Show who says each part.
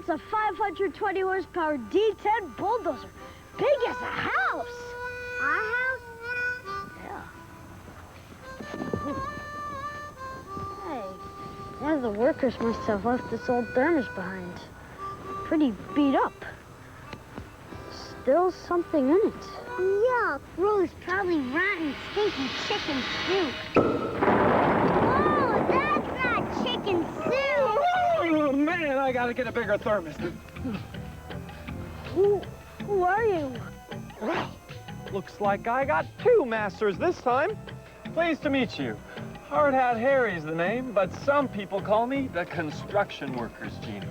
Speaker 1: It's a 520 horsepower D10 bulldozer. Big as a house.
Speaker 2: Our house?
Speaker 1: Yeah. Hey, one of the workers must have left this old thermos behind. Pretty beat up. Still something in it.
Speaker 2: Yuck. Rose, probably rotten, stinky chicken soup. Oh, that's not chicken soup.
Speaker 3: Oh, man, I gotta get a bigger thermos.
Speaker 1: Who are you?
Speaker 3: Well, looks like I got two masters this time. Pleased to meet you. Hard Hat Harry's the name, but some people call me the construction worker's genie.